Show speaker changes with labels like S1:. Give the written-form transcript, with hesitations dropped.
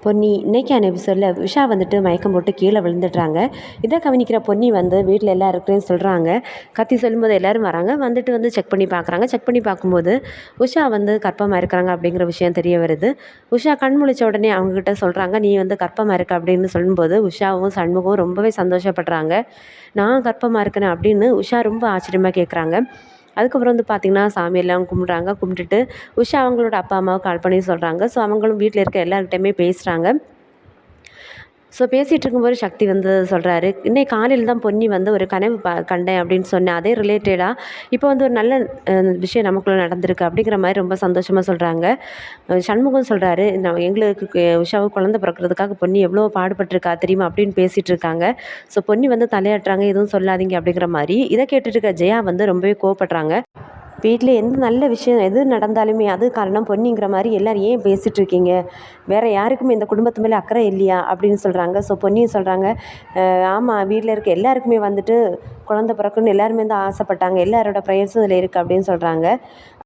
S1: பொன்னி இன்னைக்கான எபிசோடில் உஷா வந்துட்டு மயக்கம் போட்டு கீழே விழுந்துடுறாங்க. இதை கவனிக்கிற பொன்னி வந்து வீட்டில் எல்லாம் இருக்குன்னு சொல்கிறாங்க. கத்தி சொல்லும்போது எல்லோரும் வராங்க. வந்துட்டு செக் பண்ணி பார்க்குறாங்க. செக் பண்ணி பார்க்கும்போது உஷா வந்து கர்ப்பமாக இருக்கிறாங்க அப்படிங்கிற விஷயம் தெரிய வருது. உஷா கண் முழிச்ச உடனே அவங்கக்கிட்ட சொல்கிறாங்க, நீ வந்து கர்ப்பமாக இருக்க அப்படின்னு சொல்லும்போது உஷாவும் சண்முகம் ரொம்பவே சந்தோஷப்படுறாங்க. நான் கர்ப்பமாக இருக்கேன் அப்படின்னு உஷா ரொம்ப ஆச்சரியமாக கேட்குறாங்க. அதுக்கப்புறம் பார்த்திங்கன்னா சாமியெல்லாம் கும்பிட்றாங்க. கும்பிட்டுட்டு உஷா அவங்களோட அப்பா அம்மாவை கால் பண்ணி சொல்கிறாங்க. ஸோ அவங்களும் வீட்டில் இருக்க எல்லார்கிட்டையுமே பேசுகிறாங்க. ஸோ பேசிகிட்டு இருக்கும்போது சக்தி வந்து சொல்கிறாரு, இன்னைக்கு காலையில் தான் பொன்னி வந்து ஒரு கனவு கண்டேன் அப்படின்னு சொன்னேன். அதே ரிலேட்டடாக இப்போ வந்து ஒரு நல்ல விஷயம் நமக்குள்ளே நடந்திருக்கு அப்படிங்கிற மாதிரி ரொம்ப சந்தோஷமாக சொல்கிறாங்க. சண்முகம் சொல்கிறாரு, நான் எங்களுக்கு உஷாவுக்கு குழந்தை பிறக்கிறதுக்காக பொன்னி எவ்வளோ பாடுபட்டிருக்கா தெரியுமா அப்படின்னு பேசிகிட்டு இருக்காங்க. ஸோ பொன்னி வந்து தலையாட்டுறாங்க, எதுவும் சொல்லாதீங்க அப்படிங்கிற மாதிரி. இதை கேட்டுட்டு இருக்க ஜெயா வந்து ரொம்பவே கோவப்படுறாங்க. வீட்டில் எந்த நல்ல விஷயம் எது நடந்தாலுமே அது காரணம் பொன்னிங்கிற மாதிரி எல்லோரும் ஏன் பேசிகிட்டு இருக்கீங்க, வேறு யாருக்குமே இந்த குடும்பத்து மேலே அக்கறை இல்லையா அப்படின்னு சொல்கிறாங்க. ஸோ பொன்னியும் சொல்கிறாங்க, ஆமாம் வீட்டில் இருக்க எல்லாருக்குமே வந்துட்டு குழந்தை பிறக்கணும்னு எல்லாருமே தான் ஆசைப்பட்டாங்க, எல்லாரோட ப்ரேயர்ஸும் இதில் இருக்குது அப்படின்னு சொல்கிறாங்க.